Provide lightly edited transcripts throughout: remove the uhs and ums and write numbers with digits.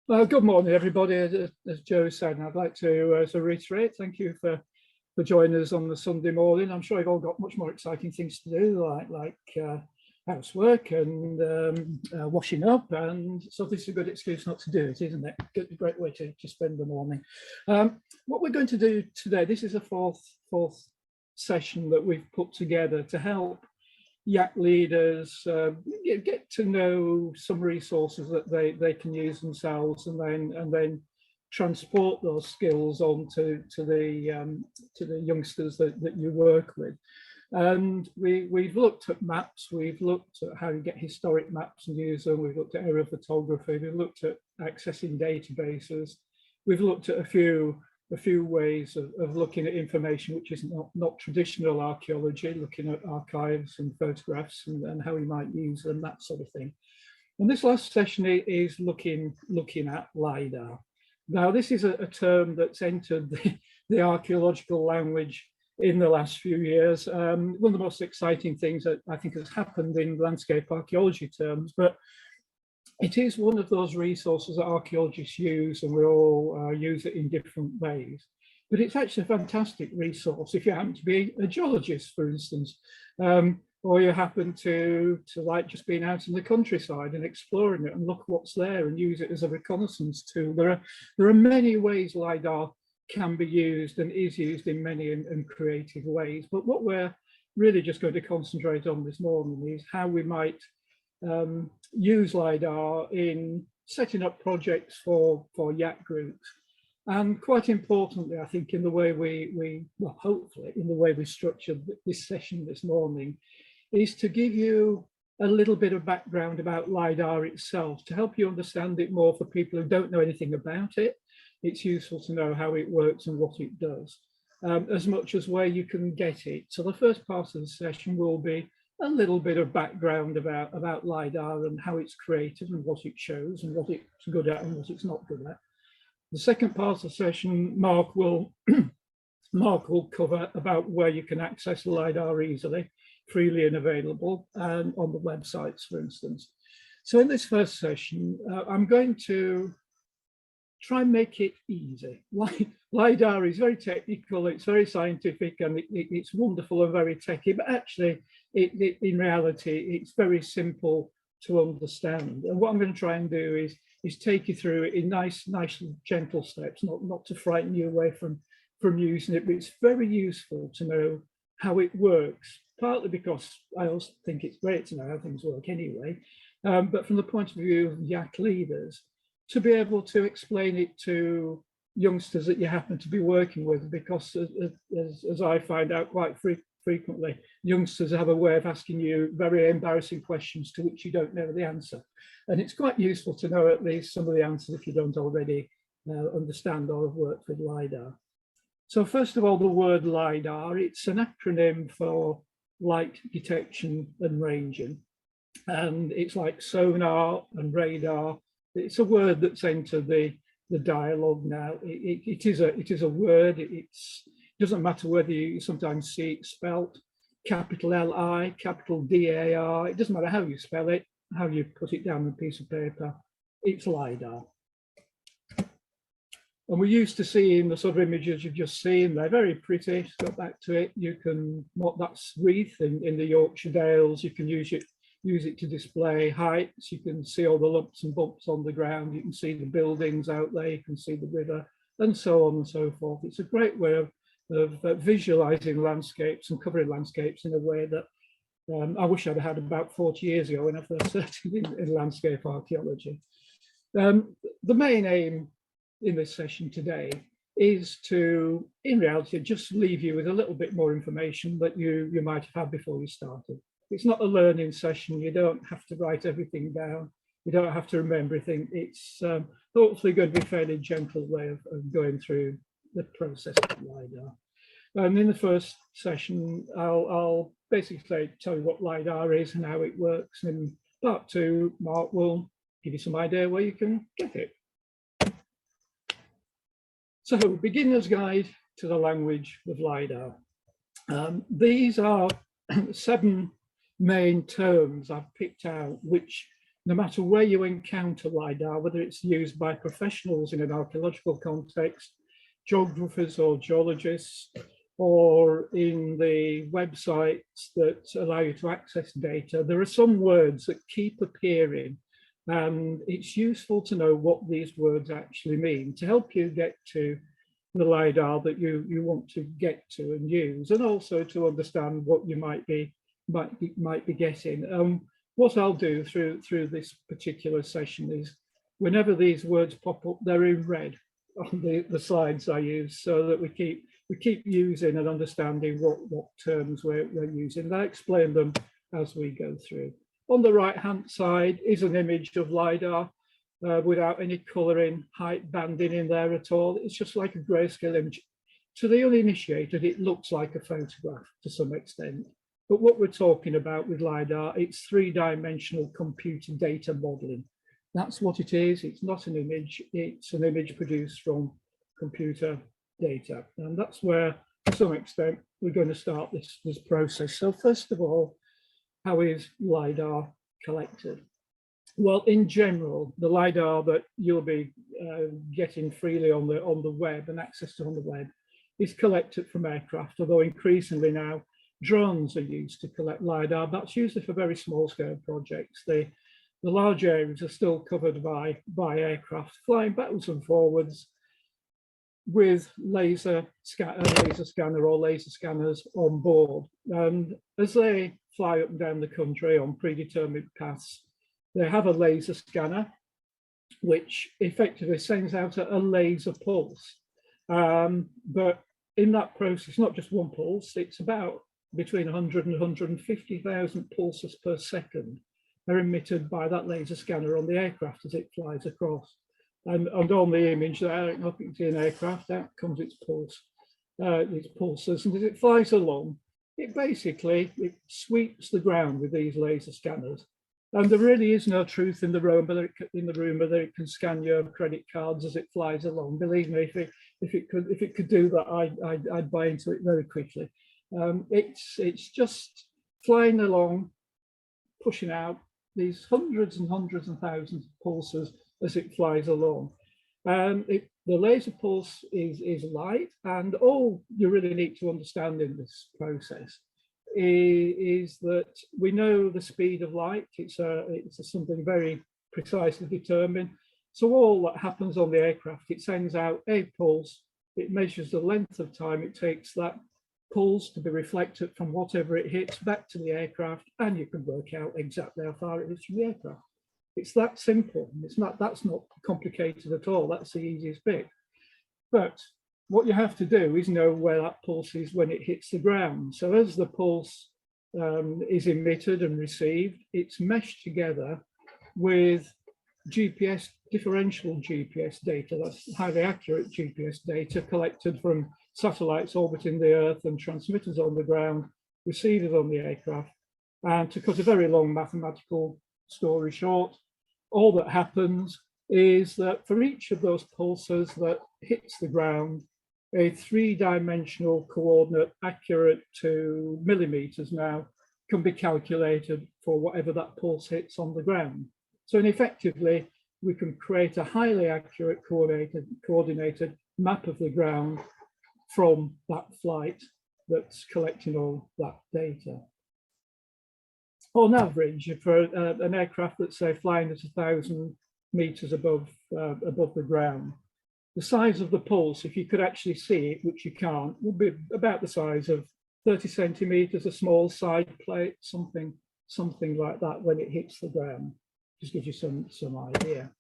Well, good morning, everybody. As Joe said, I'd like to reiterate, thank you for joining us on the Sunday morning. I'm sure you've all got much more exciting things to do, like housework and washing up, and so this is a good excuse not to do it, isn't it? A great way to spend the morning. What we're going to do today, this is a fourth session that we've put together to help YAC leaders get to know some resources that they can use themselves, and then transport those skills on to the youngsters that you work with. And we've looked at maps, we've looked at how you get historic maps and use them, we've looked at aerial photography, we've looked at accessing databases, we've looked at a few ways of looking at information which is not traditional archaeology, looking at archives and photographs and how we might use them, that sort of thing. And this last session is looking at LIDAR. Now, this is a term that's entered the archaeological language in the last few years. One of the most exciting things that I think has happened in landscape archaeology terms, but it is one of those resources that archaeologists use, and we all use it in different ways. But it's actually a fantastic resource if you happen to be a geologist, for instance, or you happen to like just being out in the countryside and exploring it and look what's there and use it as a reconnaissance tool. There are many ways LIDAR can be used and is used in many and creative ways. But what we're really just going to concentrate on this morning is how we might use LIDAR in setting up projects for YAC groups. And quite importantly, I think in the way well, hopefully in the way we structured this session this morning, is to give you a little bit of background about LIDAR itself, to help you understand it more for people who don't know anything about it. It's useful to know how it works and what it does, as much as where you can get it. So the first part of the session will be a little bit of background about LIDAR and how it's created and what it shows and what it's good at and what it's not good at. The second part of the session, Mark will cover about where you can access LIDAR easily, freely and available, and on the websites, for instance. So in this first session, I'm going to try and make it easy. LIDAR is very technical, it's very scientific, and it's wonderful and very techy, but actually, in reality, it's very simple to understand. And what I'm going to try and do is take you through it in nice gentle steps, not to frighten you away from using it, but it's very useful to know how it works, partly because I also think it's great to know how things work anyway, but from the point of view of YAC leaders, to be able to explain it to youngsters that you happen to be working with, because as I find out quite frequently, youngsters have a way of asking you very embarrassing questions to which you don't know the answer. And it's quite useful to know at least some of the answers if you don't already understand or have worked with LIDAR. So first of all, the word LIDAR, it's an acronym for light detection and ranging. And it's like sonar and radar. It's a word that's entered the dialogue now. It is a word. It doesn't matter whether you sometimes see it spelt capital L-I, capital D-A-R. It doesn't matter how you spell it, how you put it down on a piece of paper. It's LIDAR. And we're used to seeing the sort of images you've just seen. They're very pretty. Go back to it. You can, that's Reeth in the Yorkshire Dales. You can use it to display heights. You can see all the lumps and bumps on the ground. You can see the buildings out there. You can see the river, and so on and so forth. It's a great way of visualizing landscapes and covering landscapes in a way that I wish I'd had about 40 years ago when I first started in landscape archaeology. The main aim in this session today is to, in reality, just leave you with a little bit more information that you might have had before you started. It's not a learning session. You don't have to write everything down. You don't have to remember everything. It's hopefully going to be a fairly gentle way of going through the process of LIDAR. And in the first session, I'll basically tell you what LIDAR is and how it works. And in part two, Mark will give you some idea where you can get it. So, beginner's guide to the language of LIDAR. These are 7 main terms I've picked out, which no matter where you encounter LiDAR, whether it's used by professionals in an archaeological context, geographers or geologists, or in the websites that allow you to access data, there are some words that keep appearing, and it's useful to know what these words actually mean to help you get to the LiDAR that you want to get to and use, and also to understand what you might be getting. What I'll do through this particular session is, whenever these words pop up, they're in red on the slides I use, so that we keep using and understanding what terms we're using. And I explain them as we go through. On the right-hand side is an image of LiDAR without any colouring, height banding in there at all. It's just like a grayscale image. To the uninitiated, it looks like a photograph to some extent. But what we're talking about with LiDAR, it's three-dimensional computer data modeling. That's what it is. It's not an image. It's an image produced from computer data. And that's where, to some extent, we're going to start this process. So first of all, how is LiDAR collected? Well, in general, the LiDAR that you'll be getting freely on the web and access to on the web is collected from aircraft, although increasingly now drones are used to collect LiDAR. That's usually for very small scale projects. The large areas are still covered by aircraft flying backwards and forwards with laser scanner or laser scanners on board. And as they fly up and down the country on predetermined paths, they have a laser scanner, which effectively sends out a laser pulse. But in that process, not just one pulse, it's about between 100 and 150,000 pulses per second are emitted by that laser scanner on the aircraft as it flies across. And on the image there, you can see an aircraft, out comes its pulse, its pulses, and as it flies along, it sweeps the ground with these laser scanners. And there really is no truth in the room whether it can scan your credit cards as it flies along. Believe me, if it could do that, I'd buy into it very quickly. It's just flying along, pushing out these hundreds and hundreds and thousands of pulses as it flies along. The laser pulse is light, and all you really need to understand in this process is that we know the speed of light. It's something very precisely determined. So all that happens on the aircraft, it sends out a pulse, it measures the length of time it takes that pulse to be reflected from whatever it hits back to the aircraft, and you can work out exactly how far it is from the aircraft. It's that simple. That's not complicated at all. That's the easiest bit. But what you have to do is know where that pulse is when it hits the ground. So as the pulse is emitted and received, it's meshed together with GPS, differential GPS data. That's highly accurate GPS data collected from satellites orbiting the Earth and transmitters on the ground, receivers on the aircraft. And to cut a very long mathematical story short, all that happens is that for each of those pulses that hits the ground, a three-dimensional coordinate accurate to millimeters now can be calculated for whatever that pulse hits on the ground. So effectively, we can create a highly accurate coordinated map of the ground from that flight that's collecting all that data. On average, for an aircraft that's say flying at 1,000 meters above the ground, the size of the pulse, if you could actually see it, which you can't, would be about the size of 30 centimeters, a small side plate, something like that when it hits the ground. Just gives you some idea.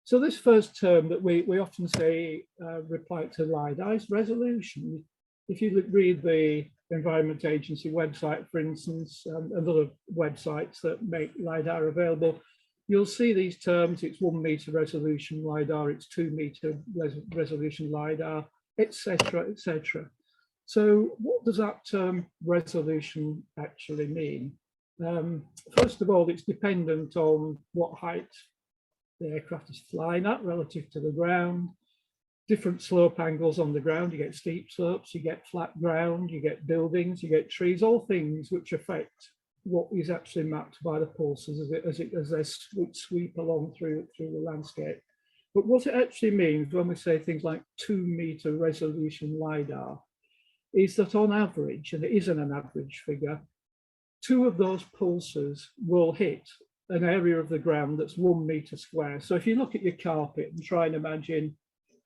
So this first term that we often say reply to LiDAR is resolution. If you read the Environment Agency website, for instance, and other websites that make LiDAR available, you'll see these terms. It's 1 meter resolution LiDAR, it's 2 meter resolution LiDAR, etc., etc. So what does that term resolution actually mean? First of all, it's dependent on what height the aircraft is flying at relative to the ground. Different slope angles on the ground. You get steep slopes, you get flat ground, you get buildings, you get trees, all things which affect what is actually mapped by the pulses as they sweep along through the landscape. But what it actually means when we say things like 2-meter resolution LiDAR is that on average, and it isn't an average figure, 2 of those pulses will hit an area of the ground that's 1 meter square. So if you look at your carpet and try and imagine,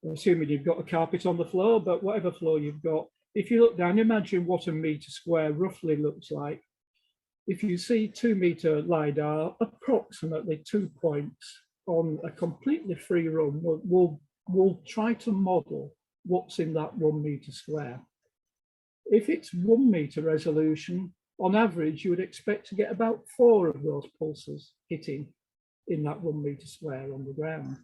assuming you've got a carpet on the floor, but whatever floor you've got, if you look down, imagine what a meter square roughly looks like. If you see 2-meter LiDAR, approximately 2 points on a completely free run will try to model what's in that 1 meter square. If it's 1 meter resolution, on average, you would expect to get about 4 of those pulses hitting in that 1 meter square on the ground.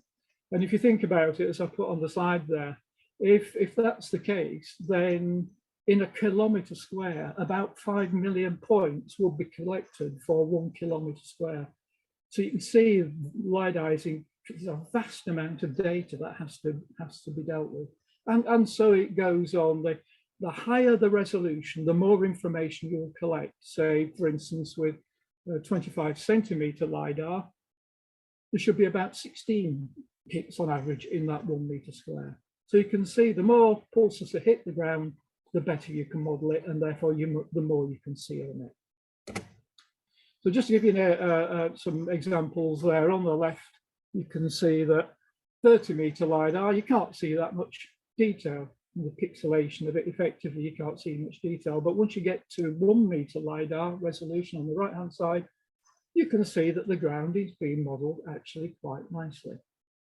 And if you think about it, as I put on the slide there, if that's the case, then in a kilometre square, about 5 million points will be collected for 1 kilometre square. So you can see LiDAR is a vast amount of data that has to be dealt with. And so it goes on. The higher the resolution, the more information you will collect. Say, for instance, with 25 centimetre LiDAR, there should be about 16 hits on average in that 1 meter square. So you can see the more pulses that hit the ground, the better you can model it, and therefore the more you can see on it. So just to give you some examples there, on the left, you can see that 30-meter LiDAR, you can't see that much detail. The pixelation of it, effectively, you can't see much detail. But once you get to 1 meter LiDAR resolution on the right-hand side, you can see that the ground is being modeled actually quite nicely.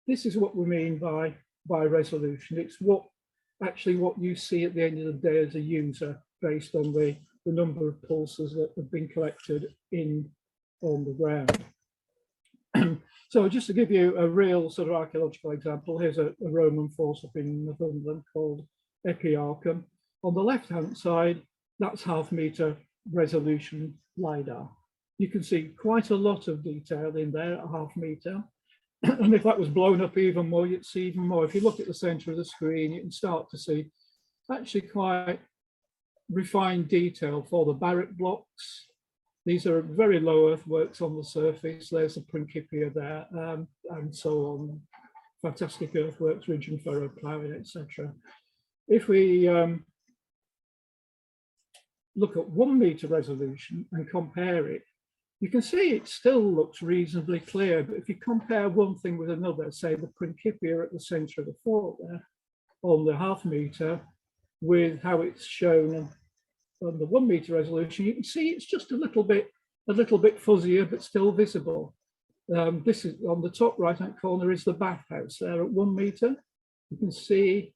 This is what we mean by resolution. It's what you see at the end of the day as a user, based on the number of pulses that have been collected on the ground. So just to give you a real sort of archaeological example, here's a Roman fort up in Northumberland called Epiarchum. On the left-hand side, that's 1/2 meter resolution LiDAR. You can see quite a lot of detail in there at 1/2 meter. And if that was blown up even more, you'd see even more. If you look at the center of the screen, you can start to see actually quite refined detail for the barrack blocks. These are very low earthworks on the surface. There's the Principia there, and so on. Fantastic earthworks, ridge and furrow ploughing, etc. If we look at 1 meter resolution and compare it, you can see it still looks reasonably clear. But if you compare one thing with another, say the Principia at the center of the fort there on the 1/2 meter with how it's shown on the 1 meter resolution, you can see it's just a little bit fuzzier, but still visible. This is on the top right-hand corner is the bathhouse there at 1 meter. You can see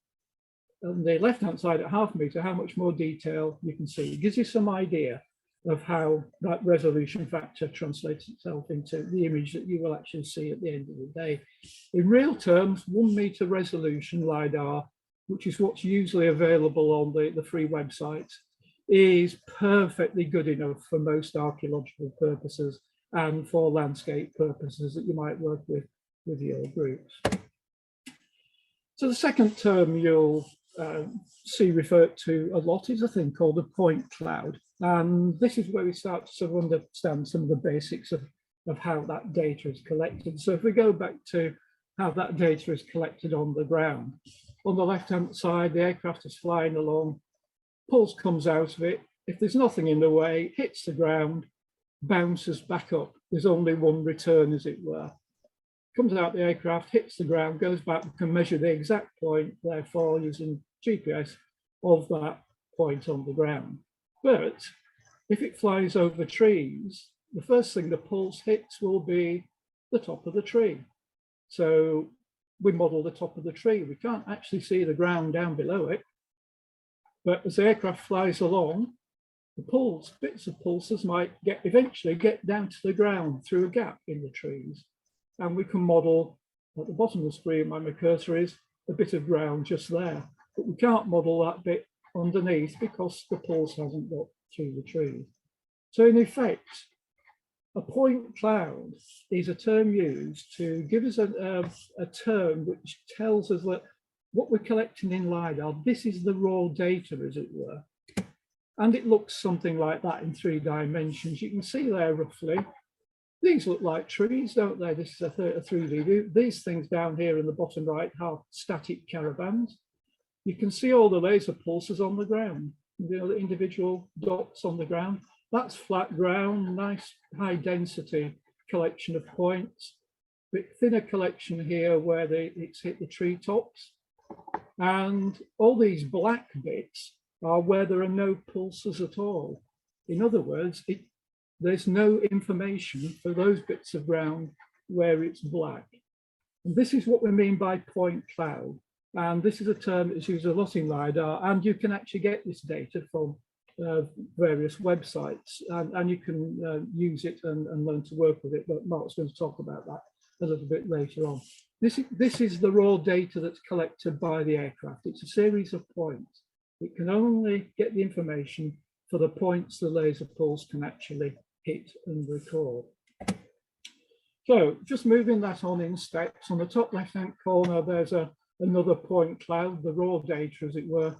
on the left-hand side at 1/2 meter how much more detail you can see. It gives you some idea of how that resolution factor translates itself into the image that you will actually see at the end of the day. In real terms, 1 meter resolution LiDAR, which is what's usually available on the free websites, is perfectly good enough for most archaeological purposes and for landscape purposes that you might work with your groups. So the second term you'll see referred to a lot is a thing called a point cloud. And this is where we start to sort of understand some of the basics of how that data is collected. So if we go back to how that data is collected on the ground, on the left-hand side, the aircraft is flying along, pulse comes out of it. If there's nothing in the way, hits the ground, bounces back up. There's only one return, as it were. Comes out the aircraft, hits the ground, goes back, we can measure the exact point, therefore, using GPS, of that point on the ground. But if it flies over trees, the first thing the pulse hits will be the top of the tree. So we model the top of the tree. We can't actually see the ground down below it. But as the aircraft flies along, the bits of pulses might eventually get down to the ground through a gap in the trees. And we can model, at the bottom of the screen where my cursor is, a bit of ground just there. But we can't model that bit underneath because the pulse hasn't got through the trees. So in effect, a point cloud is a term used to give us a term which tells us that what we're collecting in LiDAR, this is the raw data, as it were. And it looks something like that in 3 dimensions. You can see there roughly. These look like trees, don't they? This is a 3D view. These things down here in the bottom right are static caravans. You can see all the laser pulses on the ground, you know, the individual dots on the ground. That's flat ground, nice high density collection of points. Bit thinner collection here where it's hit the treetops. And all these black bits are where there are no pulses at all. In other words, there's no information for those bits of ground where it's black. And this is what we mean by point cloud. And this is a term that's used a lot in LiDAR, and you can actually get this data from various websites, and you can use it and learn to work with it. But Mark's going to talk about that a little bit later on. This is the raw data that's collected by the aircraft. It's a series of points. It can only get the information for the points the laser pulse can actually hit and record. So just moving that on in steps, on the top left-hand corner, there's another point cloud, the raw data, as it were.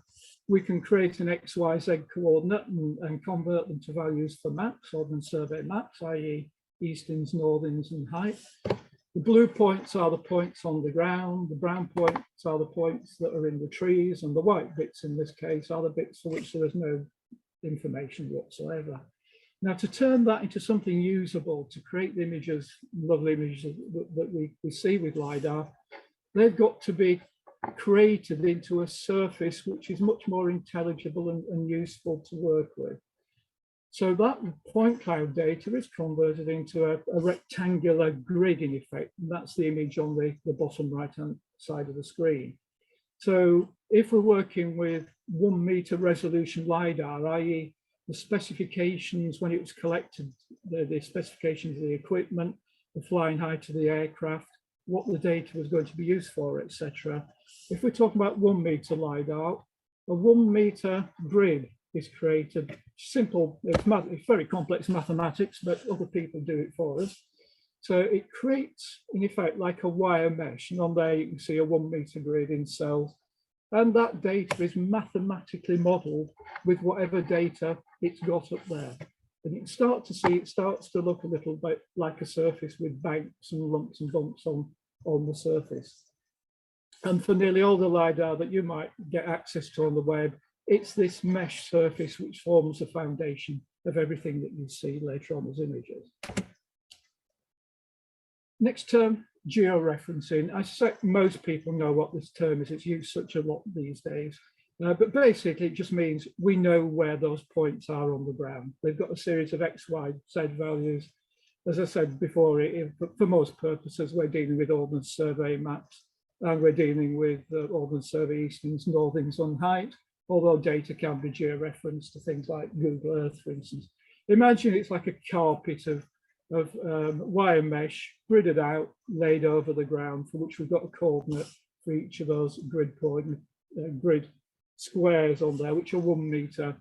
We can create an X, Y, Z coordinate and convert them to values for maps, Ordnance Survey maps, i.e. eastings, northings, and height. The blue points are the points on the ground, the brown points are the points that are in the trees, and the white bits in this case are the bits for which there is no information whatsoever. Now, to turn that into something usable, to create the images, lovely images that we see with LiDAR, they've got to be created into a surface which is much more intelligible and useful to work with. So that point cloud data is converted into a rectangular grid in effect. And that's the image on the bottom right-hand side of the screen. So if we're working with 1 meter resolution LiDAR, i.e. the specifications when it was collected, the specifications of the equipment, the flying height of the aircraft, what the data was going to be used for, etc. If we're talking about 1 meter LiDAR, a 1 meter grid is created. Simple, it's very complex mathematics, but other people do it for us. So it creates, in effect, like a wire mesh. And on there, you can see a 1 meter grid in cells. And that data is mathematically modeled with whatever data it's got up there. And you can start to see, it starts to look a little bit like a surface with banks and lumps and bumps on the surface. And for nearly all the LiDAR that you might get access to on the web, it's this mesh surface which forms the foundation of everything that you see later on as images. Next term, geo-referencing. I suspect most people know what this term is. It's used such a lot these days. But basically, it just means we know where those points are on the ground. They've got a series of X, Y, Z values. As I said before, for most purposes, we're dealing with Ordnance Survey maps, and we're dealing with Ordnance Survey eastings, northings, and height, although data can be geo-referenced to things like Google Earth, for instance. Imagine it's like a carpet of wire mesh gridded out, laid over the ground, for which we've got a coordinate for each of those grid squares on there, which are 1 meter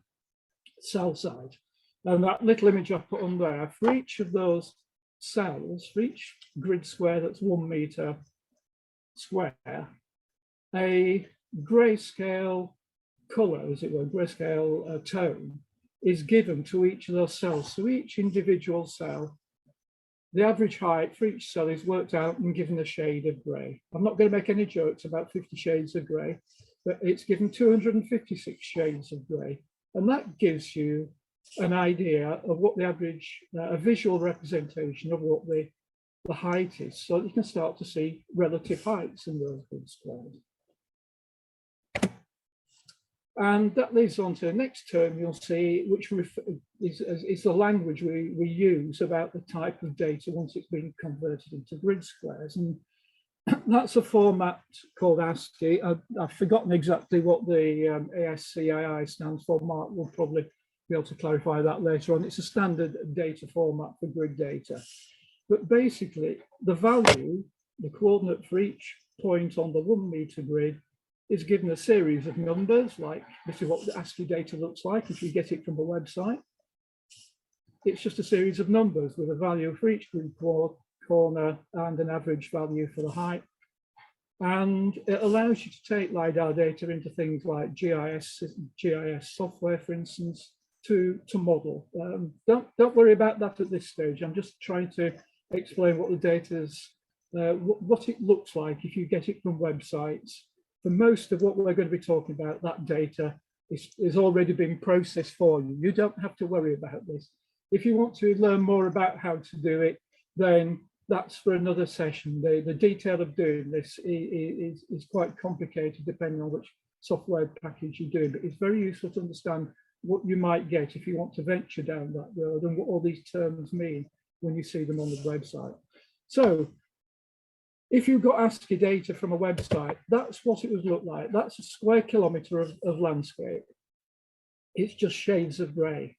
cell size. And that little image I put on there, for each of those cells, for each grid square that's 1 meter square, a grayscale color, as it were, grayscale tone, is given to each of those cells. So each individual cell, the average height for each cell is worked out and given a shade of gray. I'm not going to make any jokes about 50 shades of gray, but it's given 256 shades of gray. And that gives you an idea of what the average, a visual representation of what the height is. So you can start to see relative heights in those grid squares. And that leads on to the next term you'll see, which is the language we use about the type of data once it's been converted into grid squares. And that's a format called ASCII. I've forgotten exactly what the ASCII stands for. Mark will probably be able to clarify that later on. It's a standard data format for grid data. But basically, the value, the coordinate for each point on the 1 meter grid, is given a series of numbers, like this is what the ASCII data looks like if you get it from a website. It's just a series of numbers with a value for each grid corner and an average value for the height. And it allows you to take LiDAR data into things like GIS software, for instance, to model. Don't worry about that at this stage. I'm just trying to explain what the data's, what it looks like if you get it from websites. For most of what we're going to be talking about, that data is already being processed for you. You don't have to worry about this. If you want to learn more about how to do it, then that's for another session. The detail of doing this is quite complicated depending on which software package you do, but it's very useful to understand what you might get if you want to venture down that road and what all these terms mean when you see them on the website. So if you've got ASCII data from a website, that's what it would look like. That's a square kilometre of landscape. It's just shades of grey.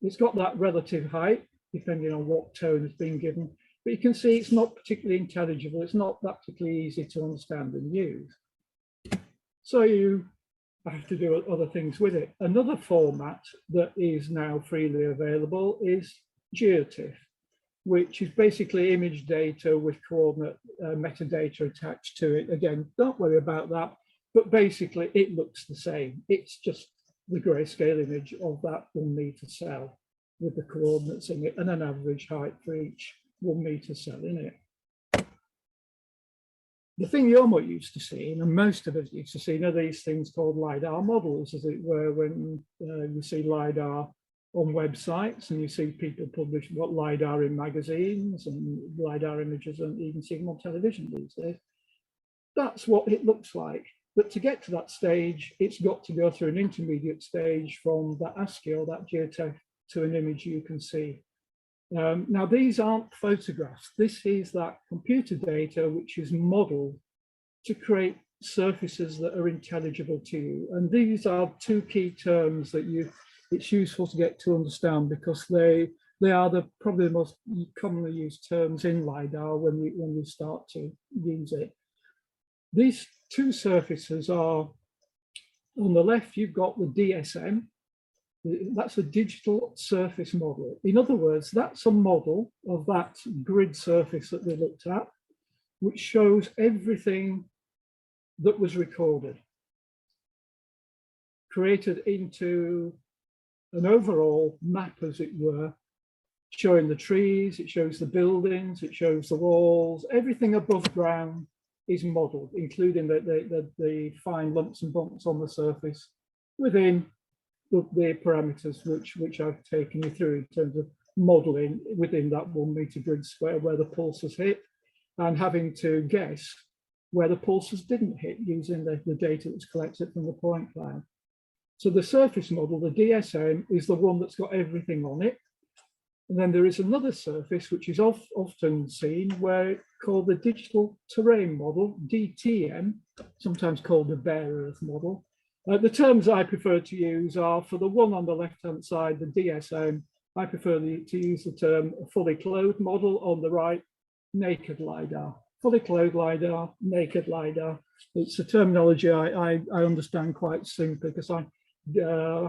It's got that relative height, depending on what tone has been given, but you can see it's not particularly intelligible. It's not that particularly easy to understand and use. So you have to do other things with it. Another format that is now freely available is Geotiff, which is basically image data with coordinate metadata attached to it. Again, don't worry about that, but basically it looks the same. It's just the grayscale image of that 1 meter cell with the coordinates in it and an average height for each 1 meter cell in it. The thing you're more used to seeing, and most of us used to seeing, are these things called LiDAR models, as it were, when you see LiDAR on websites and you see people publish what LiDAR in magazines and LiDAR images, and even see them on television these days. That's what it looks like. But to get to that stage, it's got to go through an intermediate stage from that ASCII or that Geotiff to an image you can see. Now, these aren't photographs. This is that computer data which is modeled to create surfaces that are intelligible to you. And these are two key terms that it's useful to get to understand, because they are probably the most commonly used terms in LiDAR when you start to use it. These two surfaces are, on the left, you've got the DSM. That's a digital surface model. In other words, that's a model of that grid surface that we looked at, which shows everything that was recorded, created into an overall map, as it were, showing the trees, it shows the buildings, it shows the walls, everything above ground is modeled, including the fine lumps and bumps on the surface within the parameters which I've taken you through in terms of modeling within that 1 meter grid square where the pulses hit, and having to guess where the pulses didn't hit using the data that's collected from the point cloud. So the surface model, the DSM, is the one that's got everything on it. And then there is another surface which is often seen, where called the digital terrain model, DTM, sometimes called the bare earth model. The terms I prefer to use are, for the one on the left-hand side, the DSM, I prefer to use the term fully clothed model. On the right, naked LiDAR. Fully clothed LiDAR, naked LiDAR. It's a terminology I understand quite simply, because I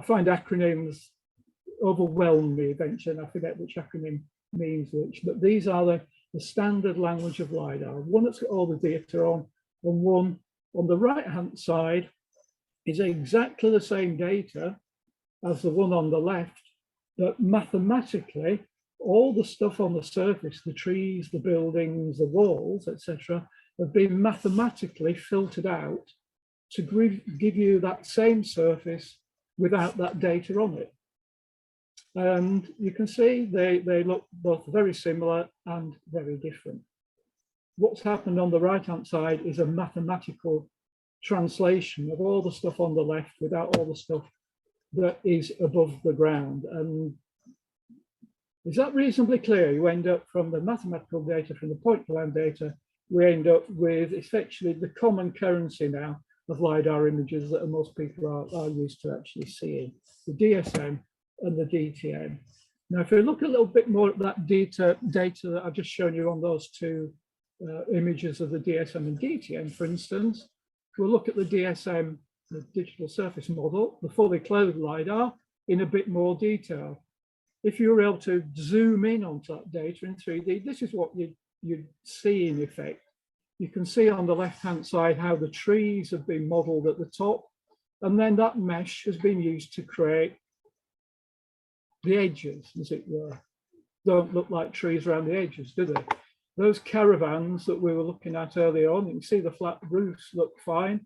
find acronyms overwhelm me eventually, and I forget which acronym means which. But these are the standard language of LiDAR. One that's got all the data on, and one on the right-hand side is exactly the same data as the one on the left, but mathematically, all the stuff on the surface, the trees, the buildings, the walls, etc., have been mathematically filtered out to give you that same surface without that data on it. And you can see they look both very similar and very different. What's happened on the right-hand side is a mathematical translation of all the stuff on the left without all the stuff that is above the ground. And is that reasonably clear? You end up from the mathematical data, from the point cloud data, we end up with essentially the common currency now of LiDAR images that most people are used to actually seeing, the DSM and the DTM. Now, if we look a little bit more at that data that I've just shown you on those two images of the DSM and DTM, for instance, if we look at the DSM, the digital surface model, the fully clothed LiDAR, in a bit more detail. If you were able to zoom in onto that data in 3D, this is what you'd see in effect. You can see on the left-hand side how the trees have been modeled at the top, and then that mesh has been used to create the edges, as it were. Don't look like trees around the edges, do they? Those caravans that we were looking at earlier on, you can see the flat roofs look fine,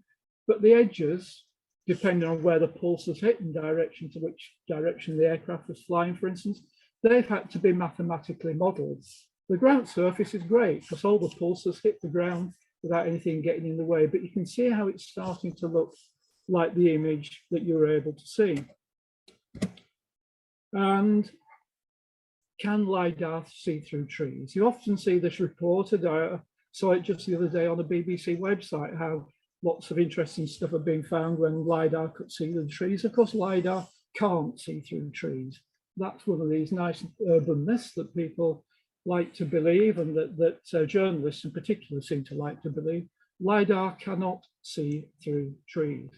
but the edges, depending on where the pulses hit in direction to which direction the aircraft was flying, for instance, they've had to be mathematically modelled. The ground surface is great because all the pulses hit the ground without anything getting in the way, but you can see how it's starting to look like the image that you were able to see. And can LiDAR see through trees? You often see this reported. I saw it just the other day on the BBC website, how lots of interesting stuff have been found when LiDAR could see the trees. Of course, LiDAR can't see through trees. That's one of these nice urban myths that people like to believe, and that journalists in particular seem to like to believe. LiDAR cannot see through trees.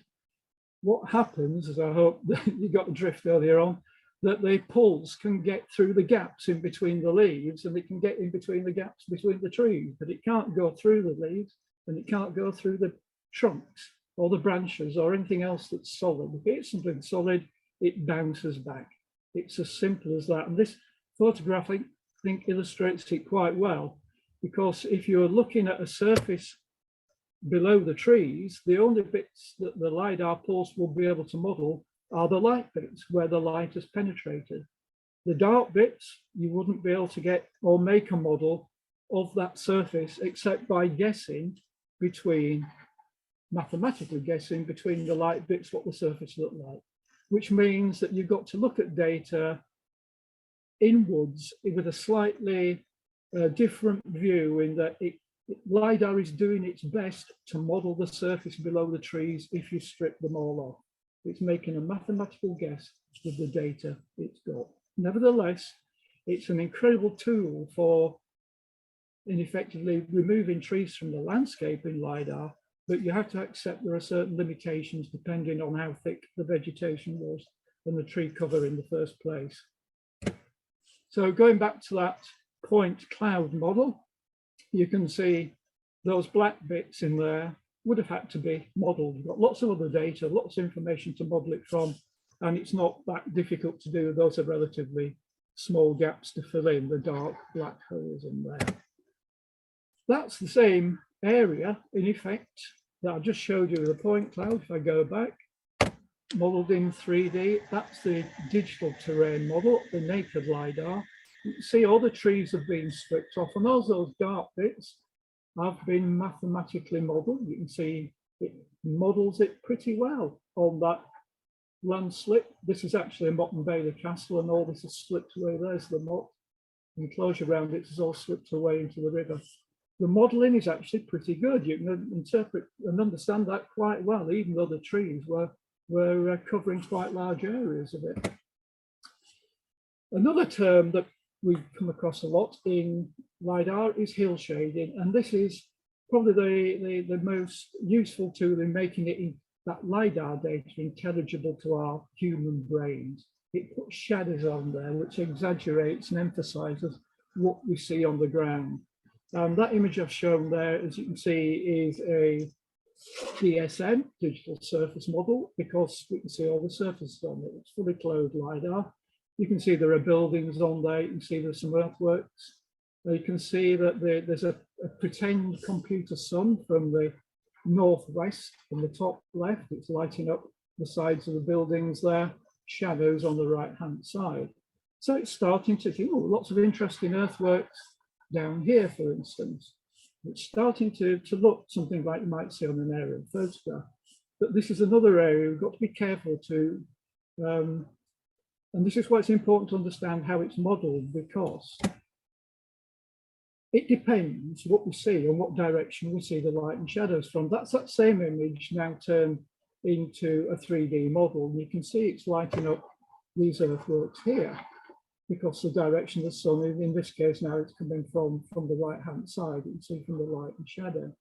What happens, as I hope that you got the drift earlier on, that the pulse can get through the gaps in between the leaves, and it can get in between the gaps between the trees, but it can't go through the leaves, and it can't go through the trunks or the branches or anything else that's solid. If it's something solid, it bounces back. It's as simple as that. And this photograph, I think, illustrates it quite well, because if you're looking at a surface below the trees, the only bits that the LiDAR pulse will be able to model are the light bits where the light has penetrated. The dark bits, you wouldn't be able to get or make a model of that surface except by guessing between, mathematically guessing between the light bits what the surface looked like, which means that you've got to look at data inwards with a slightly different view, in that LiDAR is doing its best to model the surface below the trees if you strip them all off. It's making a mathematical guess with the data it's got. Nevertheless, it's an incredible tool for effectively removing trees from the landscape in LiDAR, but you have to accept there are certain limitations depending on how thick the vegetation was and the tree cover in the first place. So going back to that point cloud model, you can see those black bits in there would have had to be modelled. You've got lots of other data, lots of information to model it from, and it's not that difficult to do. Those are relatively small gaps to fill in, the dark black holes in there. That's the same area, in effect, that I just showed you with the point cloud. If I go back, modelled in 3D, that's the digital terrain model, the naked LiDAR. You can see all the trees have been stripped off, and those dark bits have been mathematically modelled. You can see it models it pretty well on that landslip. This is actually a Motte and Bailey castle, and all this is slipped away. There's the motte. Enclosure around it is all slipped away into the river. The modelling is actually pretty good. You can interpret and understand that quite well, even though the trees were covering quite large areas of it. Another term that we come across a lot in LiDAR is hill shading, and this is probably the most useful tool in making it in that LiDAR data intelligible to our human brains. It puts shadows on there, which exaggerates and emphasizes what we see on the ground. That image I've shown there, as you can see, is a DSM, digital surface model, because we can see all the surfaces on it. It's fully clothed LiDAR. You can see there are buildings on there. You can see there's some earthworks. You can see that there's a pretend computer sun from the northwest, from the top left. It's lighting up the sides of the buildings there, shadows on the right-hand side. So it's starting to think, oh, lots of interesting earthworks down here, for instance. It's starting to look something like you might see on an aerial photograph. But this is another area we've got to be careful to, and this is why it's important to understand how it's modelled, because it depends what we see and what direction we see the light and shadows from. That's that same image now turned into a 3D model. And you can see it's lighting up these earthworks here, because the direction of the sun, in this case now, it's coming from the right-hand side. You can see from the light and shadow.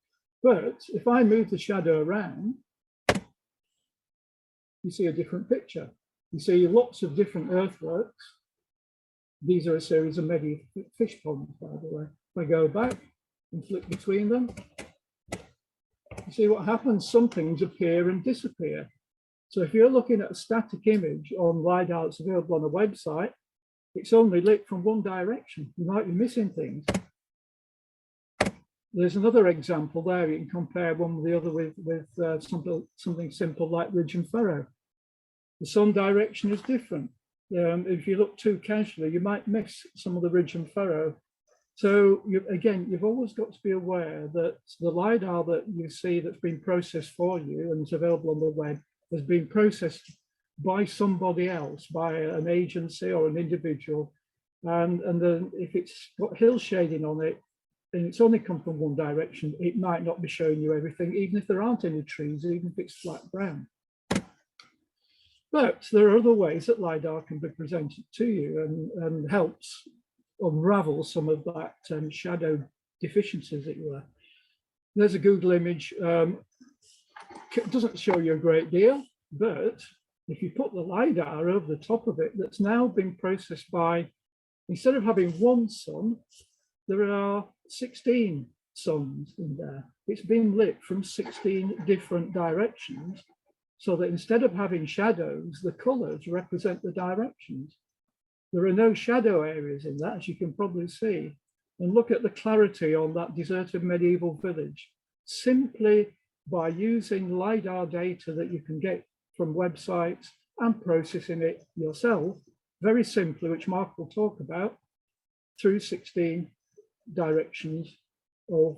But if I move the shadow around, you see a different picture. You see lots of different earthworks. These are a series of medieval fish ponds, by the way. If I go back and flick between them, you see what happens. Some things appear and disappear. So if you're looking at a static image on LiDAR that's available on a website, it's only lit from one direction. You might be missing things. There's another example there. You can compare one with the other with something simple like ridge and furrow. The sun direction is different. If you look too casually, you might miss some of the ridge and furrow. So you've always got to be aware that the LiDAR that you see that's been processed for you and is available on the web has been processed by somebody else, by an agency or an individual. And then if it's got hill shading on it, and it's only come from one direction, it might not be showing you everything, even if there aren't any trees, even if it's flat ground. But there are other ways that LiDAR can be presented to you and helps unravel some of that shadow deficiency, as it were. There's a Google image. It doesn't show you a great deal, but if you put the LiDAR over the top of it, that's now been processed by, instead of having one sun, there are 16 suns in there. It's been lit from 16 different directions, so that instead of having shadows, the colors represent the directions. There are no shadow areas in that, as you can probably see. And look at the clarity on that deserted medieval village. Simply by using LiDAR data that you can get from websites and processing it yourself, very simply, which Mark will talk about, through 16 directions of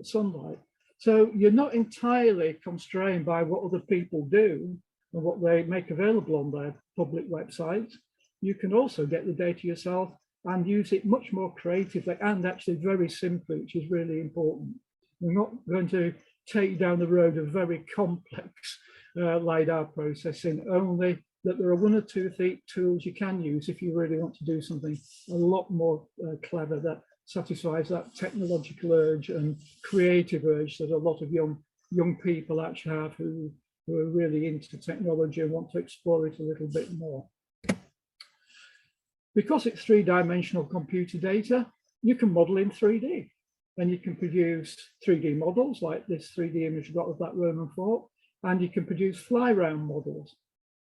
sunlight. So you're not entirely constrained by what other people do and what they make available on their public websites. You can also get the data yourself and use it much more creatively and actually very simply, which is really important. We're not going to take down the road of very complex LiDAR processing, only that there are one or two tools you can use if you really want to do something a lot more clever that satisfies that technological urge and creative urge that a lot of young people actually have who are really into technology and want to explore it a little bit more. Because it's three-dimensional computer data, you can model in 3D, and you can produce 3D models like this 3D image we got of that Roman fort, and you can produce fly-round models,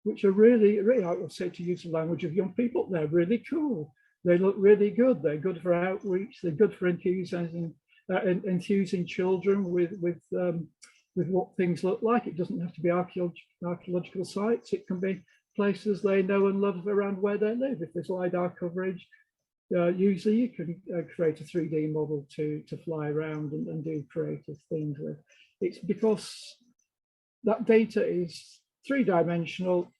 which are really, I would say, to use the language of young people, they're really cool. They look really good. They're good for outreach. They're good for enthusing children with what things look like. It doesn't have to be archaeological sites. It can be places they know and love around where they live. If there's LiDAR coverage, usually you can create a 3D model to fly around and do creative things with. It's because that data is three-dimensional.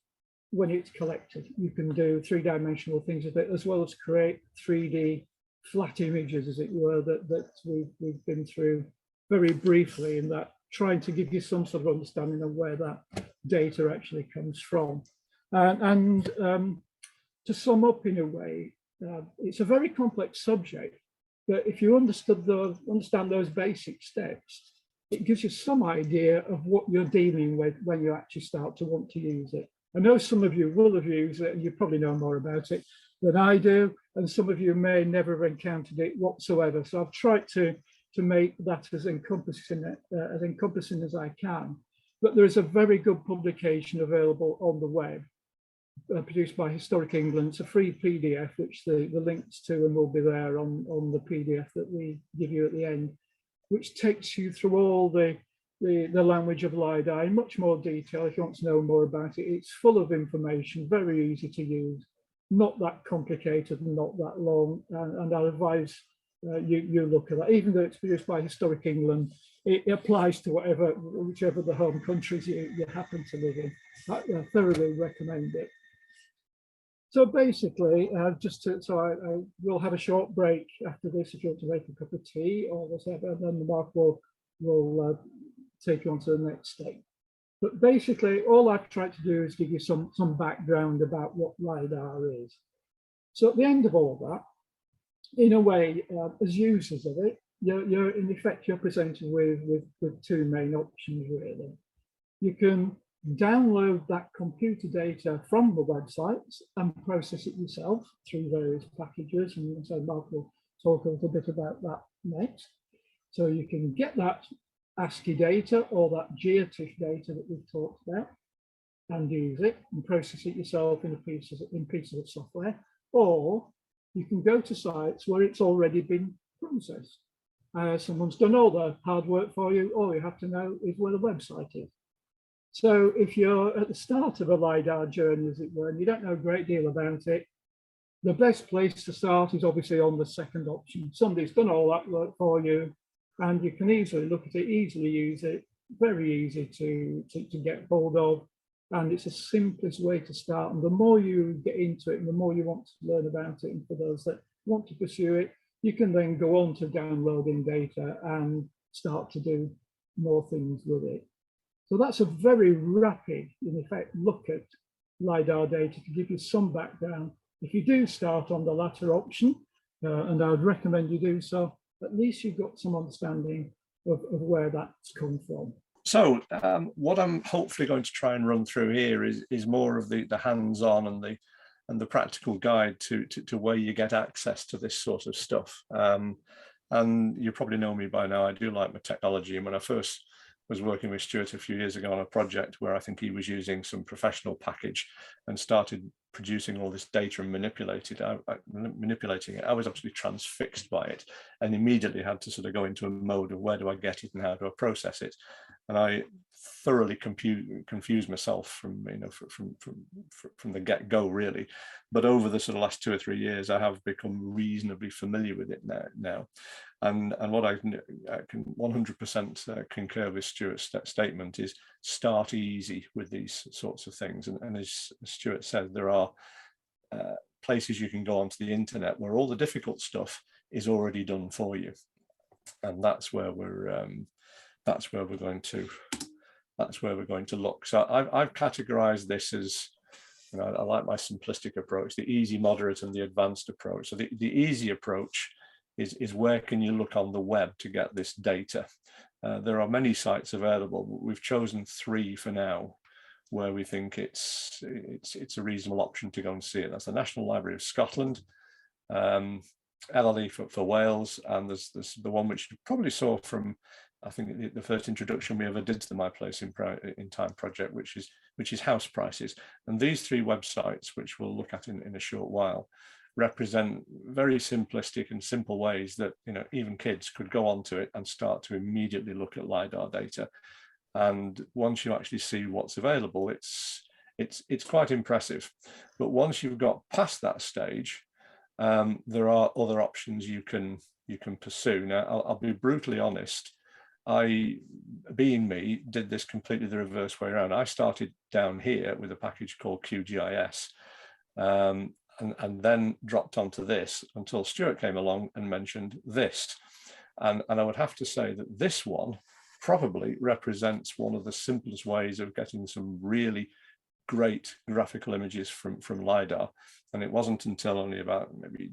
When it's collected, you can do three-dimensional things with it, as well as create 3D flat images, as it were, that we've been through very briefly, in that trying to give you some sort of understanding of where that data actually comes from. To sum up in a way, it's a very complex subject, but if you understand those basic steps, it gives you some idea of what you're dealing with when you actually start to want to use it. I know some of you will have used it and you probably know more about it than I do, and some of you may never have encountered it whatsoever. So I've tried to make that as encompassing as I can. But there is a very good publication available on the web, produced by Historic England. It's a free PDF, which the links to and will be there on the PDF that we give you at the end, which takes you through all the language of LiDAR in much more detail if you want to know more about it. It's full of information, very easy to use, not that complicated and not that long. And I advise you look at that. Even though it's produced by Historic England, it applies to whichever the home countries you happen to live in. I thoroughly recommend it. So basically, I will have a short break after this if you want to make a cup of tea or whatever, and then Mark will take you on to the next step. But basically, all I've tried to do is give you some background about what LiDAR is. So at the end of all that, in a way, as users of it, you're in effect, you're presented with two main options, really. You can download that computer data from the websites and process it yourself through various packages, and so Mark will talk a little bit about that next. So you can get that ASCII data or that Geotiff data that we've talked about and use it and process it yourself in pieces of software. or you can go to sites where it's already been processed. Someone's done all the hard work for you. All you have to know is where the website is. So if you're at the start of a LiDAR journey, as it were, and you don't know a great deal about it, the best place to start is obviously on the second option. Somebody's done all that work for you, and you can easily look at it, easily use it, very easy to get hold of. And it's the simplest way to start. And the more you get into it, and the more you want to learn about it, and for those that want to pursue it, you can then go on to downloading data and start to do more things with it. So that's a very rapid, in effect, look at LiDAR data to give you some background. If you do start on the latter option, and I would recommend you do so, at least you've got some understanding of where that's come from. So what I'm hopefully going to try and run through here is more of the hands-on and the practical guide to where you get access to this sort of stuff. And you probably know me by now, I do like my technology. And when I first was working with Stuart a few years ago on a project where I think he was using some professional package and started producing all this data and manipulating it, I was absolutely transfixed by it and immediately had to sort of go into a mode of where do I get it and how do I process it. And I thoroughly confused myself from the get-go, really. But over the sort of last 2 or 3 years, I have become reasonably familiar with it now. And what I can 100% concur with Stuart's statement is start easy with these sorts of things. And as Stuart said, there are places you can go onto the internet where all the difficult stuff is already done for you, and that's where we're going to look. So I've categorized this as, I like my simplistic approach, the easy, moderate, and the advanced approach. So the easy approach is where can you look on the web to get this data? There are many sites available. We've chosen 3 for now where we think it's a reasonable option to go and see it. That's the National Library of Scotland, LLE for Wales, and there's the one which you probably saw from, I think, the first introduction we ever did to the My Place in Time project, which is house prices. And these 3 websites, which we'll look at in a short while, represent very simplistic and simple ways that even kids could go onto it and start to immediately look at LiDAR data. And once you actually see what's available, it's quite impressive. But once you've got past that stage, there are other options you can pursue. Now, I'll be brutally honest. I, being me, did this completely the reverse way around. I started down here with a package called QGIS, and then dropped onto this until Stuart came along and mentioned this. And I would have to say that this one probably represents one of the simplest ways of getting some really great graphical images from LiDAR. And it wasn't until only about maybe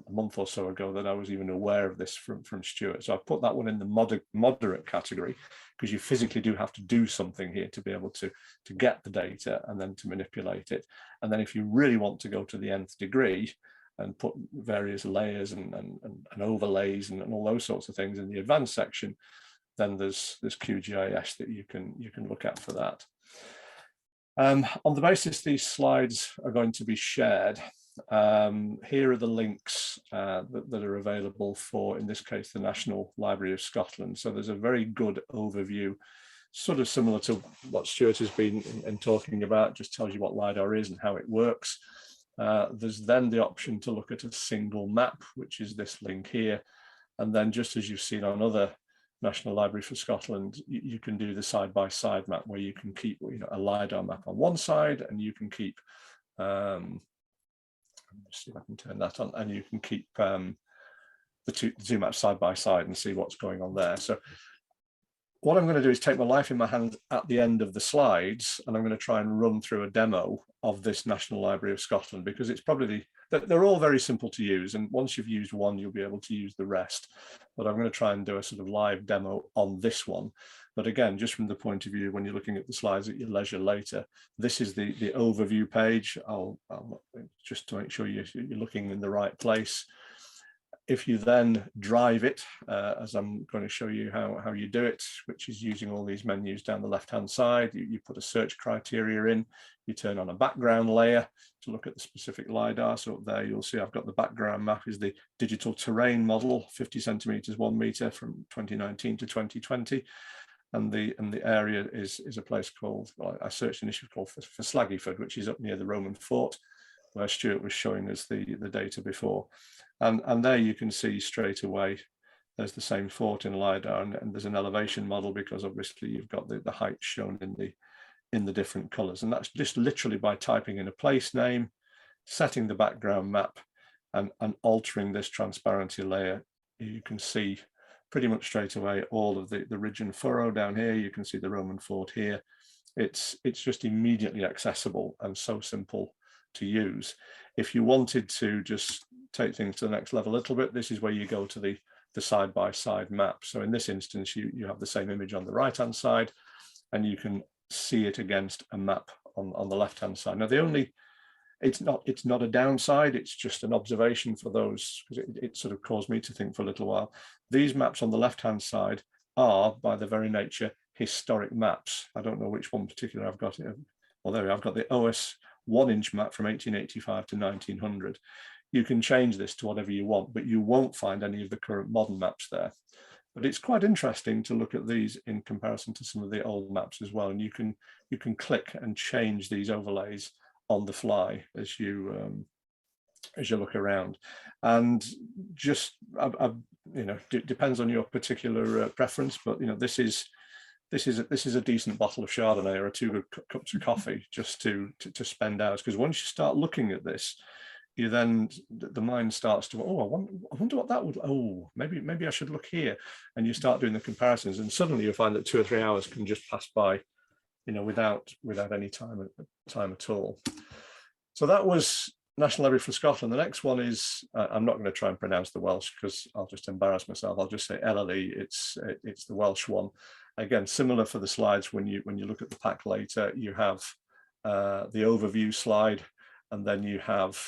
a month or so ago that I was even aware of this from Stuart. So I've put that one in the moderate category, because you physically do have to do something here to be able to get the data and then to manipulate it. And then if you really want to go to the nth degree and put various layers and overlays and all those sorts of things in the advanced section, then there's QGIS that you can look at for that. On the basis these slides are going to be shared, here are the links that are available for, in this case, the National Library of Scotland. So there's a very good overview, sort of similar to what Stuart has been talking about, just tells you what LiDAR is and how it works. There's then the option to look at a single map, which is this link here. And then, just as you've seen on other National Library for Scotland, you can do the side-by-side map where you can keep a LiDAR map on one side, and you can keep see if I can turn that on, and you can keep the two maps side by side and see what's going on there. So what I'm going to do is take my life in my hand at the end of the slides, and I'm going to try and run through a demo of this National Library of Scotland, because it's probably, they're all very simple to use, and once you've used one, you'll be able to use the rest. But I'm going to try and do a sort of live demo on this one. But again, just from the point of view, when you're looking at the slides at your leisure later, this is the overview page. I'll just to make sure you're looking in the right place. If you then drive it, as I'm going to show you how you do it, which is using all these menus down the left-hand side, you put a search criteria in, you turn on a background layer to look at the specific LiDAR. So up there, you'll see I've got the background map is the digital terrain model, 50 centimeters, 1 meter from 2019 to 2020. And the area is a place called, well, I searched initially called for Slaggyford, which is up near the Roman fort, where Stuart was showing us the data before. And there you can see straight away, there's the same fort in LiDAR, and there's an elevation model because obviously you've got the height shown in the different colors. And that's just literally by typing in a place name, setting the background map, and altering this transparency layer. You can see pretty much straight away all of the ridge and furrow down here. You can see the Roman fort here. It's just immediately accessible and so simple to use. If you wanted to just take things to the next level a little bit, this is where you go to the side-by-side map. So in this instance, you have the same image on the right-hand side, and you can see it against a map on the left-hand side. Now, it's not a downside, it's just an observation for those, because it sort of caused me to think for a little while. These maps on the left-hand side are, by their very nature, historic maps. I don't know which one particular I've got. Well, there we are. I've got the OS 1-inch map from 1885 to 1900. You can change this to whatever you want, but you won't find any of the current modern maps there. But it's quite interesting to look at these in comparison to some of the old maps as well. And you can click and change these overlays on the fly as you look around. And just it depends on your particular preference, but this is a decent bottle of Chardonnay or 2 good cups of coffee just to spend hours, because once you start looking at this, you then, the mind starts to, I wonder what that would, maybe I should look here. And you start doing the comparisons, and suddenly you find that 2 or 3 hours can just pass by, without any time at all. So that was National Library for Scotland. The next one is, I'm not going to try and pronounce the Welsh because I'll just embarrass myself. I'll just say LLE. It's the Welsh one. Again, similar for the slides. When you look at the pack later, you have the overview slide, and then you have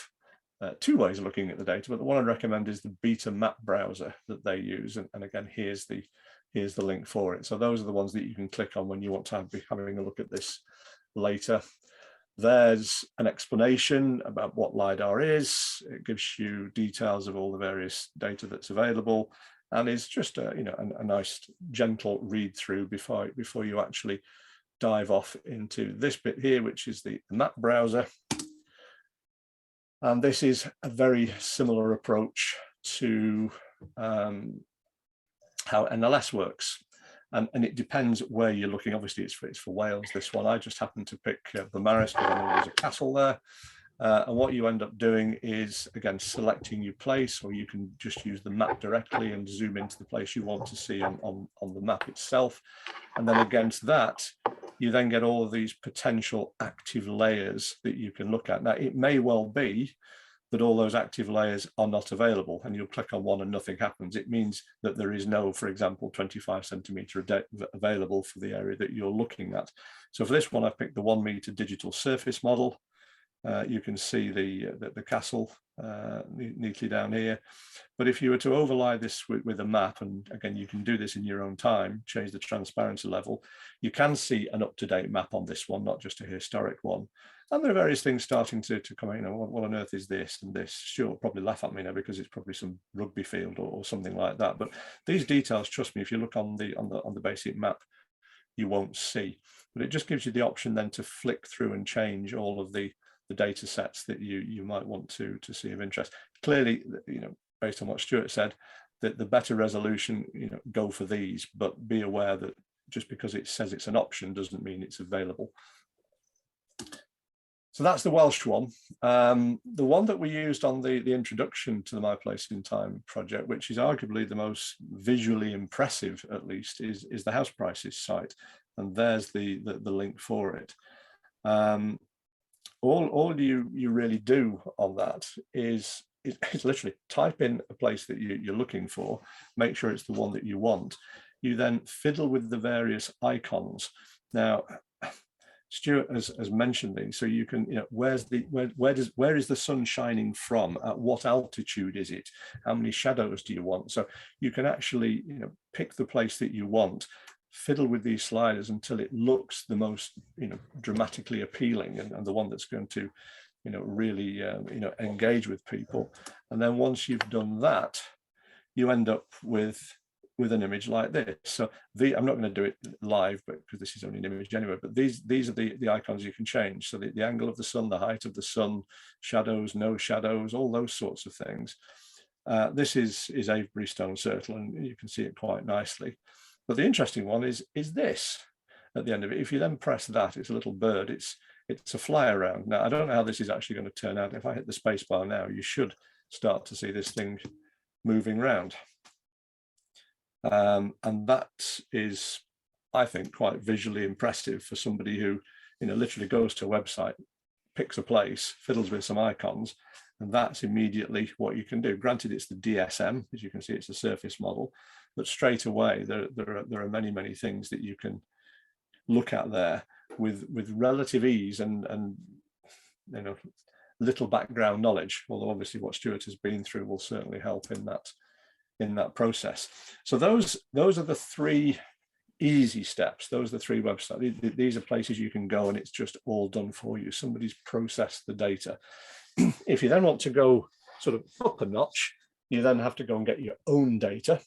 2 ways of looking at the data, but the one I recommend is the beta map browser that they use. And again, here's the link for it. So those are the ones that you can click on when you want to be having a look at this later. There's an explanation about what LiDAR is. It gives you details of all the various data that's available, and is just a nice gentle read through before you actually dive off into this bit here, which is the map browser. And this is a very similar approach to how NLS works. And it depends where you're looking. Obviously, it's for Wales, this one. I just happened to pick Beaumaris because I know there's a castle there. And what you end up doing is, again, selecting your place, or you can just use the map directly and zoom into the place you want to see on the map itself. And then against that, you then get all of these potential active layers that you can look at. Now, it may well be that all those active layers are not available, and you'll click on one and nothing happens. It means that there is no, for example, 25 centimeter available for the area that you're looking at. So for this one, I've picked the 1 meter digital surface model. You can see the castle neatly down here. But if you were to overlay this with a map, and again, you can do this in your own time, change the transparency level, you can see an up-to-date map on this one, not just a historic one. And there are various things starting to come in. What on earth is this and this? Stuart will probably laugh at me now because it's probably some rugby field or something like that. But these details, trust me, if you look on the basic map, you won't see. But it just gives you the option then to flick through and change all of the data sets that you might want to see of interest. Clearly, based on what Stuart said, that the better resolution, go for these, but be aware that just because it says it's an option doesn't mean it's available. So that's the Welsh one. The one that we used on the introduction to the My Place in Time project, which is arguably the most visually impressive, at least, is the house prices site. And there's the link for it. All you really do on that is literally type in a place that you're looking for, make sure it's the one that you want. You then fiddle with the various icons. Now, Stuart has mentioned these, so you can, where is the sun shining from? At what altitude is it? How many shadows do you want? So you can actually, pick the place that you want, fiddle with these sliders until it looks the most, dramatically appealing and the one that's going to, really, engage with people. And then once you've done that, you end up with an image like this. So I'm not going to do it live, but because this is only an image anyway, but these are the icons you can change. So the angle of the sun, the height of the sun, shadows, no shadows, all those sorts of things. This is Avebury Stone Circle, and you can see it quite nicely. But the interesting one is this at the end of it. If you then press that, it's a little bird. It's a fly around. Now, I don't know how this is actually going to turn out. If I hit the space bar now, you should start to see this thing moving around. And that is, I think, quite visually impressive for somebody who, literally goes to a website, picks a place, fiddles with some icons, and that's immediately what you can do. Granted, it's the DSM, as you can see, it's a surface model, but straight away there are many, many things that you can look at there with relative ease and little background knowledge. Although obviously what Stuart has been through will certainly help in that process. So those are the three easy steps. Those are the three websites. These are places you can go and it's just all done for you. Somebody's processed the data. If you then want to go sort of up a notch, you then have to go and get your own data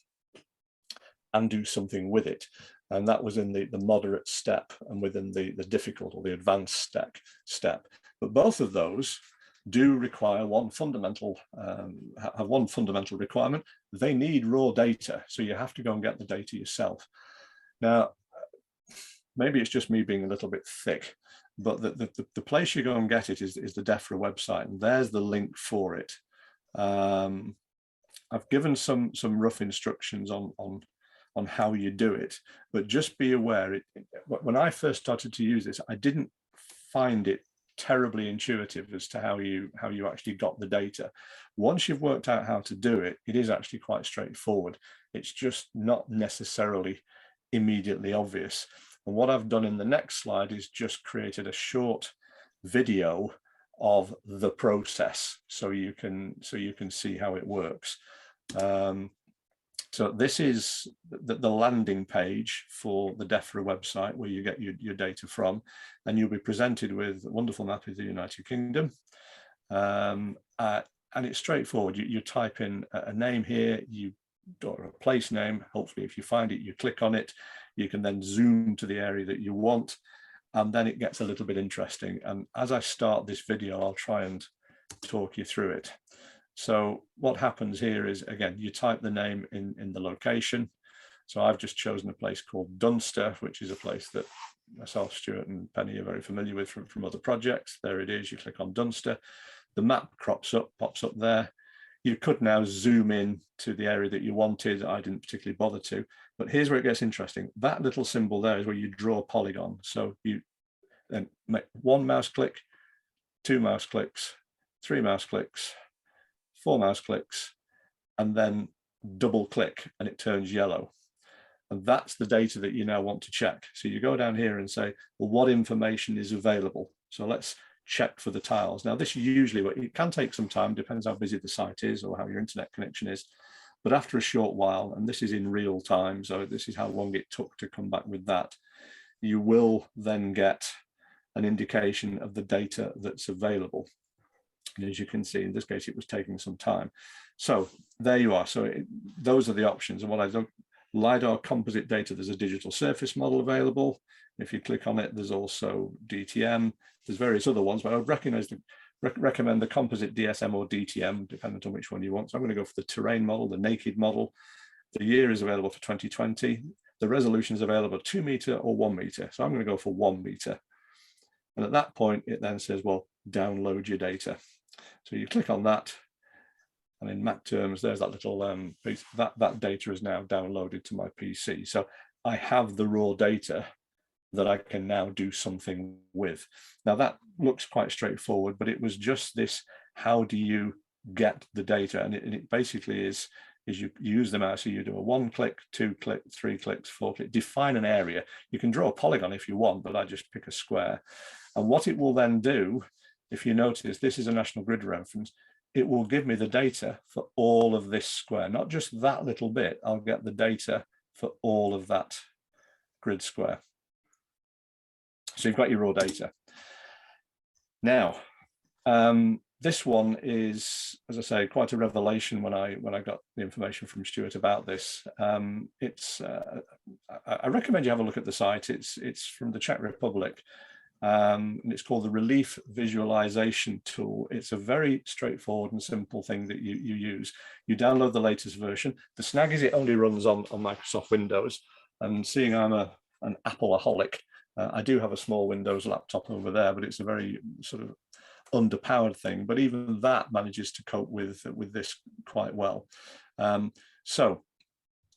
and do something with it. And that was in the moderate step and within the difficult or the advanced step. But both of those do require one fundamental requirement. They need raw data, so you have to go and get the data yourself. Now, maybe it's just me being a little bit thick, but the place you go and get it is the DEFRA website, and there's the link for it. I've given some rough instructions on how you do it, but just be aware, when I first started to use this, I didn't find it terribly intuitive as to how you actually got the data. Once you've worked out how to do it, it is actually quite straightforward. It's just not necessarily immediately obvious. And what I've done in the next slide is just created a short video of the process so you can see how it works. So this is the landing page for the DEFRA website where you get your data from, and you'll be presented with a wonderful map of the United Kingdom. And it's straightforward. You type in a name here, or a place name. Hopefully, if you find it, you click on it. You can then zoom to the area that you want, and then it gets a little bit interesting. And as I start this video, I'll try and talk you through it. So what happens here is, again, you type the name in the location. So I've just chosen a place called Dunster, which is a place that myself, Stuart and Penny are very familiar with from other projects. There it is. You click on Dunster. The map pops up there. You could now zoom in to the area that you wanted. I didn't particularly bother to, but here's where it gets interesting. That little symbol there is where you draw a polygon. So you then make 1 mouse click, 2 mouse clicks, 3 mouse clicks, 4 mouse clicks, and then double click and it turns yellow. And that's the data that you now want to check. So you go down here and say, well, what information is available? So let's check for the tiles. Now this usually, it can take some time, depends how busy the site is or how your internet connection is. But after a short while, and this is in real time, so this is how long it took to come back with that, you will then get an indication of the data that's available. And as you can see, in this case, it was taking some time. So there you are. So those are the options. And what I've done, LiDAR composite data, there's a digital surface model available. If you click on it, there's also DTM. There's various other ones, but I would recommend the composite DSM or DTM, depending on which one you want. So I'm going to go for the terrain model, the naked model. The year is available for 2020. The resolution is available 2 meter or 1 meter. So I'm going to go for 1 meter. And at that point, it then says, well, download your data. So you click on that, and in Mac terms, there's that little piece. That data is now downloaded to my PC. So I have the raw data that I can now do something with. Now that looks quite straightforward, but it was just this, how do you get the data? And it basically is, is you use the mouse, so you do a 1 click, 2 click, 3 clicks, 4 click, define an area. You can draw a polygon if you want, but I just pick a square. And what it will then do, if you notice, this is a national grid reference, it will give me the data for all of this square, not just that little bit. I'll get the data for all of that grid square. So you've got your raw data. Now, this one is, as I say, quite a revelation when I got the information from Stuart about this. I recommend you have a look at the site. It's from the Czech Republic, and it's called the Relief Visualization Tool. It's a very straightforward and simple thing that you use. You download the latest version. The snag is it only runs on Microsoft Windows, and seeing I'm an Appleaholic, I do have a small Windows laptop over there, but it's a very sort of underpowered thing. But even that manages to cope with this quite well. So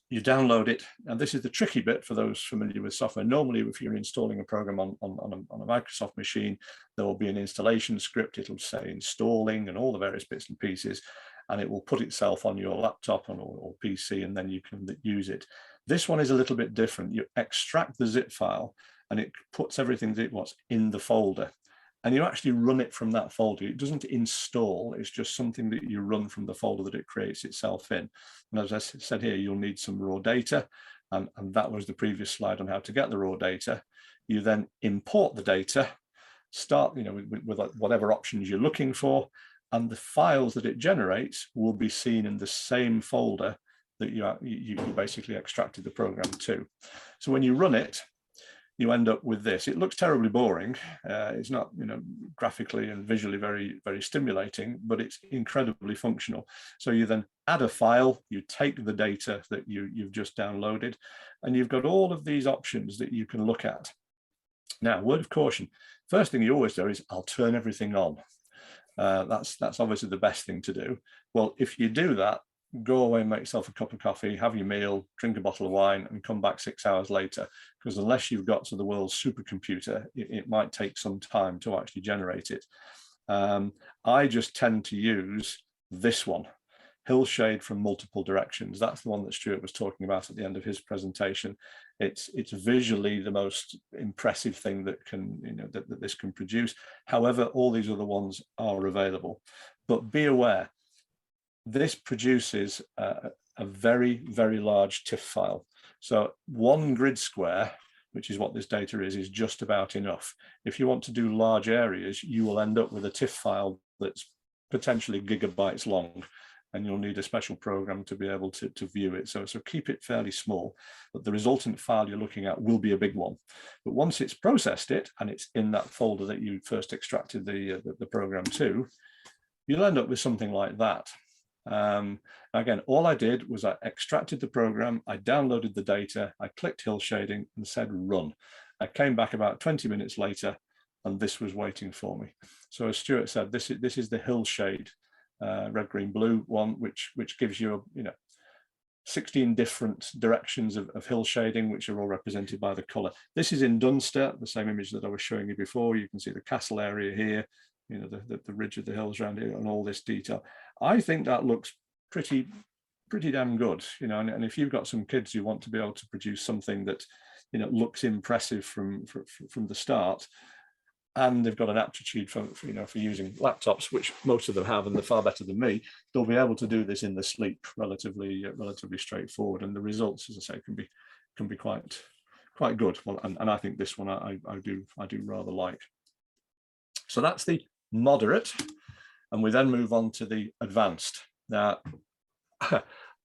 you download it, and this is the tricky bit for those familiar with software. Normally, if you're installing a program on a Microsoft machine, there will be an installation script. It'll say installing and all the various bits and pieces, and it will put itself on your laptop or PC, and then you can use it. This one is a little bit different. You extract the zip file, and it puts everything that what's in the folder, and you actually run it from that folder. It doesn't install, it's just something that you run from the folder that it creates itself in. And as I said here, you'll need some raw data, and that was the previous slide on how to get the raw data. You then import the data, start with whatever options you're looking for, and the files that it generates will be seen in the same folder that you basically extracted the program to. So when you run it, you end up with this. It looks terribly boring. It's not, graphically and visually very, very stimulating, but it's incredibly functional. So you then add a file, you take the data that you've just downloaded, and you've got all of these options that you can look at. Now, word of caution, first thing you always do is I'll turn everything on. That's obviously the best thing to do. Well, if you do that, go away and make yourself a cup of coffee, have your meal, drink a bottle of wine, and come back 6 hours later, because unless you've got to the world's supercomputer, it might take some time to actually generate it. I just tend to use this one, Hillshade from Multiple Directions. That's the one that Stuart was talking about at the end of his presentation. It's visually the most impressive thing that that this can produce. However, all these other ones are available, but be aware, this produces a very, very large TIFF file. So 1 grid square, which is what this data is just about enough. If you want to do large areas, you will end up with a TIFF file that's potentially gigabytes long, and you'll need a special program to be able to view it. So keep it fairly small, but the resultant file you're looking at will be a big one. But once it's processed it, and it's in that folder that you first extracted the program to, you'll end up with something like that. Again, all I did was I extracted the program, I downloaded the data, I clicked hill shading and said run. I came back about 20 minutes later, and this was waiting for me. So as Stuart said, this is the hill shade red, green, blue one, which gives you 16 different directions of hill shading, which are all represented by the color. This is in Dunster, the same image that I was showing you before. You can see the castle area here, the ridge of the hills around here, and all this detail. I think that looks pretty damn good, and if you've got some kids who want to be able to produce something that looks impressive from the start, and they've got an aptitude for using laptops, which most of them have, and they're far better than me, they'll be able to do this in the sleep relatively straightforward, and the results, as I say, can be quite good. Well, and I think this one I do rather like. So that's the moderate, and we then move on to the advanced. Now,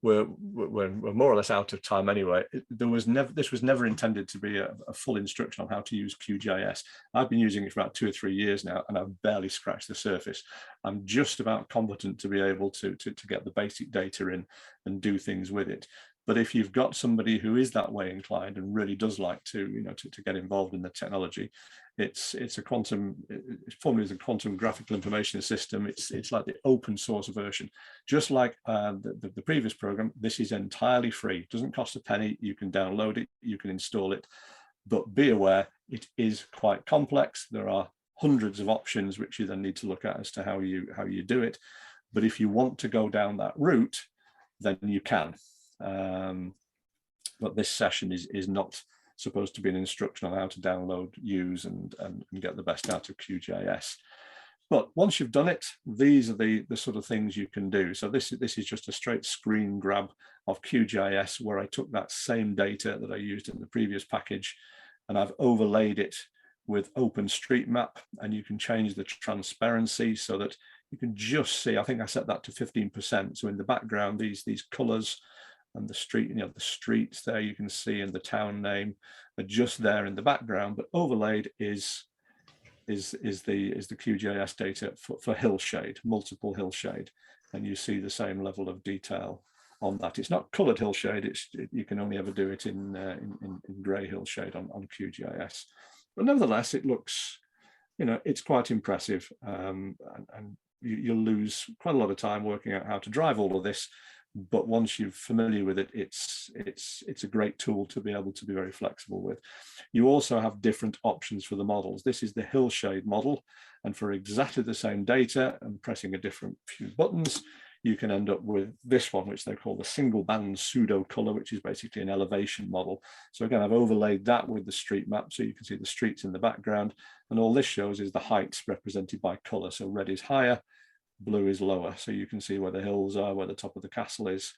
we're more or less out of time anyway. This was never intended to be a full instruction on how to use QGIS. I've been using it for about 2 or 3 years now, and I've barely scratched the surface. I'm just about competent to be able to get the basic data in and do things with it. But if you've got somebody who is that way inclined and really does like to get involved in the technology, it's formerly the quantum graphical information system. It's like the open source version, just like the previous program. This is entirely free, doesn't cost a penny. You can download it, you can install it, but be aware it is quite complex. There are hundreds of options which you then need to look at as to how you do it. But if you want to go down that route, then you can. But this session is not supposed to be an instruction on how to download, use, and get the best out of QGIS. But once you've done it, these are the sort of things you can do. So this is just a straight screen grab of QGIS, where I took that same data that I used in the previous package, and I've overlaid it with OpenStreetMap, and you can change the transparency so that you can just see. I think I set that to 15%. So in the background, these colors and the street, the streets there you can see, and the town name are just there in the background, but overlaid is the QGIS data for hillshade, multiple hillshade, and you see the same level of detail on that. It's not colored hillshade. You can only ever do it in gray hillshade on QGIS. But nevertheless, it looks, it's quite impressive, and you'll lose quite a lot of time working out how to drive all of this. But once you're familiar with it, it's a great tool to be able to be very flexible with. You also have different options for the models. This is the hillshade model, and for exactly the same data and pressing a different few buttons, you can end up with this one, which they call the single band pseudo color, which is basically an elevation model. So again, I've overlaid that with the street map, so you can see the streets in the background, and all this shows is the heights represented by color. So red is higher, blue is lower, so you can see where the hills are, where the top of the castle is,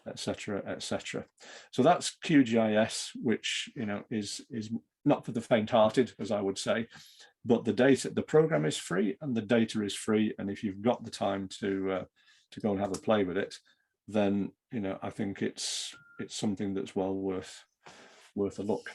etc., etc. So that's QGIS, which is not for the faint-hearted, as I would say, but the program is free and the data is free, and if you've got the time to go and have a play with it, then I think it's something that's well worth a look.